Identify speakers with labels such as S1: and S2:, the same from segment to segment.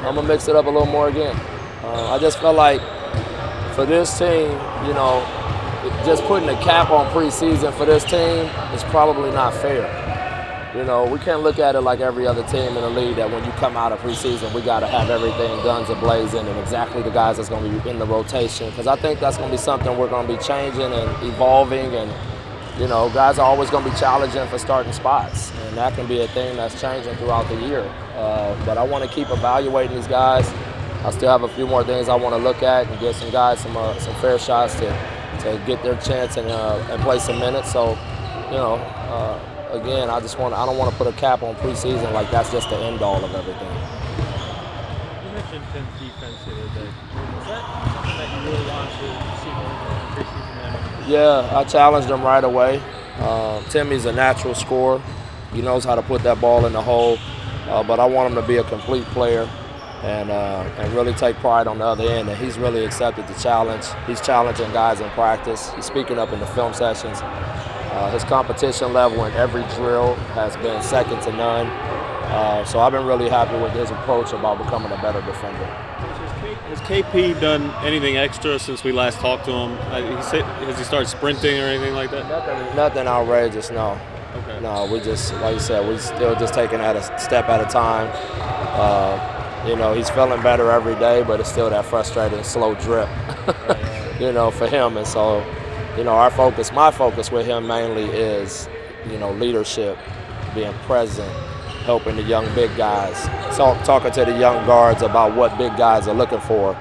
S1: gonna mix it up a little more again. I just felt like for this team, just putting a cap on preseason for this team is probably not fair. We can't look at it like every other team in the league that when you come out of preseason, we got to have everything guns a-blazing and exactly the guys that's going to be in the rotation. Because I think that's going to be something we're going to be changing and evolving. And, guys are always going to be challenging for starting spots. And that can be a thing that's changing throughout the year. But I want to keep evaluating these guys. I still have a few more things I want to look at and get some guys some fair shots to get their chance and play some minutes. So, again, I don't want to put a cap on preseason like that's just the end all of everything.
S2: You mentioned Tim's defense the other day. Is that something that you really want to see more in preseason?
S1: Yeah, I challenged him right away. Timmy's a natural scorer. He knows how to put that ball in the hole, but I want him to be a complete player and really take pride on the other end. And he's really accepted the challenge. He's challenging guys in practice. He's speaking up in the film sessions. His competition level in every drill has been second to none. So I've been really happy with his approach about becoming a better defender.
S3: Has KP done anything extra since we last talked to him? Has he started sprinting or anything like that?
S1: Nothing outrageous, no.
S3: Okay.
S1: No, we just, like you said, we still just taking it a step at a time. He's feeling better every day, but it's still that frustrating, slow drip, for him. And so, my focus with him mainly is, leadership, being present, helping the young big guys, talking to the young guards about what big guys are looking for,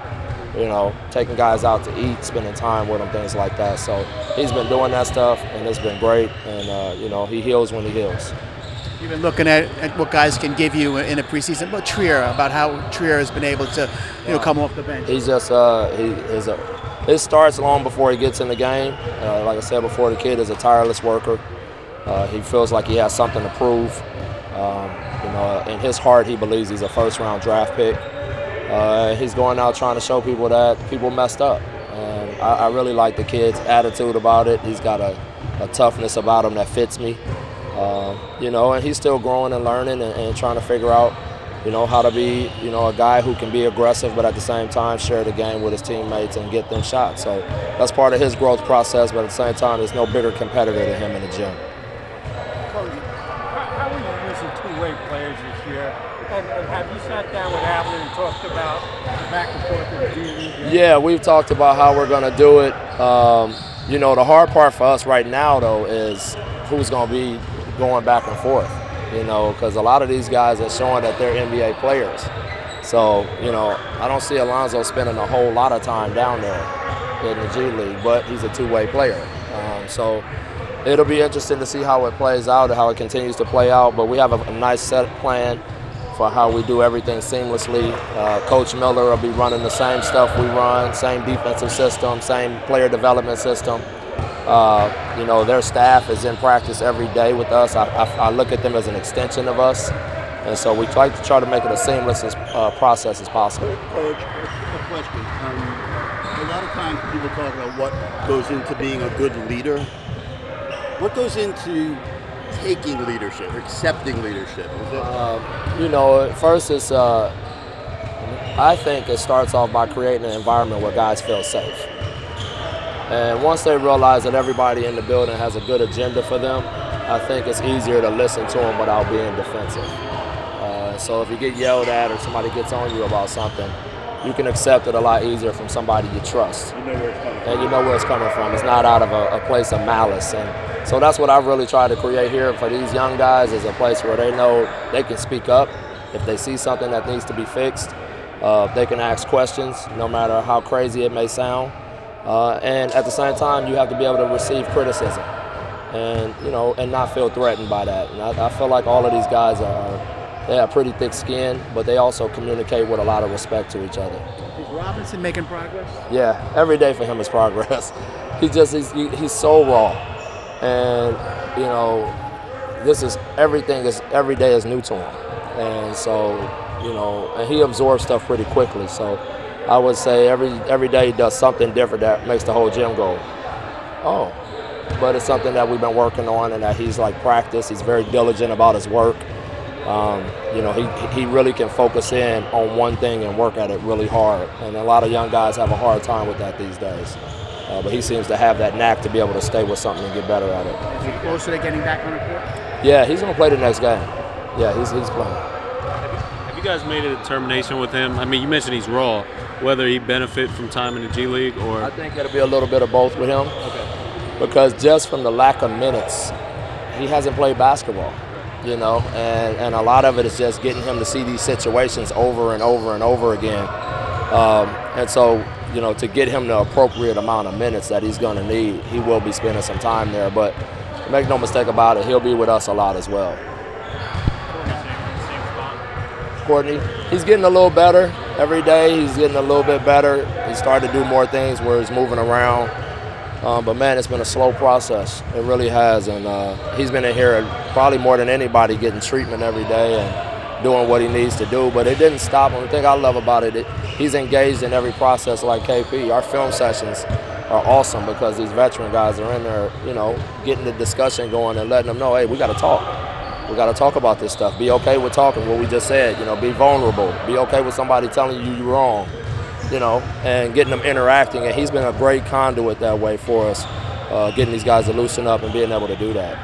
S1: taking guys out to eat, spending time with them, things like that. So he's been doing that stuff, and it's been great. And, he heals when he heals.
S4: You've been looking at what guys can give you in a preseason. About Trier, about how Trier has been able to, come off the bench.
S1: He's just it starts long before he gets in the game. Like I said before, the kid is a tireless worker. He feels like he has something to prove. In his heart, he believes he's a first-round draft pick. He's going out trying to show people that people messed up. And I really like the kid's attitude about it. He's got a toughness about him that fits me. And he's still growing and learning and trying to figure out, how to be, a guy who can be aggressive, but at the same time share the game with his teammates and get them shots. So that's part of his growth process, but at the same time, there's no bigger competitor than him in the gym.
S2: Coach, how are you using two-way players this year? And have you sat down with Allen and talked about the back and forth of the D-League?
S1: Yeah, we've talked about how we're going to do it. The hard part for us right now, though, is who's going to be going back and forth. Because a lot of these guys are showing that they're NBA players. So, I don't see Allonzo spending a whole lot of time down there in the G League, but he's a two-way player. So it'll be interesting to see how it plays out and how it continues to play out. But we have a nice set plan for how we do everything seamlessly. Coach Miller will be running the same stuff we run, same defensive system, same player development system. Their staff is in practice every day with us. I look at them as an extension of us. And so we like to try to make it as seamless process as possible.
S5: Coach, a question. A lot of times people talk about what goes into being a good leader. What goes into taking leadership, accepting leadership?
S1: First it's, I think it starts off by creating an environment where guys feel safe. And once they realize that everybody in the building has a good agenda for them, I think it's easier to listen to them without being defensive. So if you get yelled at or somebody gets on you about something, you can accept it a lot easier from somebody you trust.
S5: You know where it's coming from.
S1: And you know where it's coming from. It's not out of a place of malice. And so that's what I've really tried to create here for these young guys, is a place where they know they can speak up if they see something that needs to be fixed. They can ask questions, no matter how crazy it may sound. And at the same time, you have to be able to receive criticism and, and not feel threatened by that. And I feel like all of these guys they have pretty thick skin, but they also communicate with a lot of respect to each other.
S4: Is Robinson making progress?
S1: Yeah, every day for him is progress. He's so raw. And, every day is new to him. And so, and he absorbs stuff pretty quickly. So I would say every day he does something different that makes the whole gym go, oh. But it's something that we've been working on and that he's practiced. He's very diligent about his work. You know, he really can focus in on one thing and work at it really hard. And a lot of young guys have a hard time with that these days. But he seems to have that knack to be able to stay with something and get better at it.
S4: Is he closer to getting back on the court?
S1: Yeah, he's going to play the next game. Yeah, he's playing.
S3: Have you guys made a determination with him? I mean, you mentioned he's raw. Whether he benefit from time in the G League or
S1: I think it'll be a little bit of both with him.
S3: okay.
S1: Because just from the lack of minutes, he hasn't played basketball, you know, and a lot of it is just getting him to see these situations over and over and over again. And so, you know, to get him the appropriate amount of minutes that he's going to need, he will be spending some time there. But make no mistake about it, he'll be with us a lot as well. Courtney, he's getting a little better every day. He's getting a little bit better. He's starting to do more things where he's moving around. But, man, it's been a slow process. It really has. And he's been in here probably more than anybody getting treatment every day and doing what he needs to do. But it didn't stop him. The thing I love about it, he's engaged in every process like KP. Our film sessions are awesome because these veteran guys are in there, you know, getting the discussion going and letting them know, hey, we got to talk. We got to talk about this stuff. Be okay with talking, what we just said. You know, be vulnerable. Be okay with somebody telling you you're wrong, you know, and getting them interacting. And he's been a great conduit that way for us, getting these guys to loosen up and being able to do that.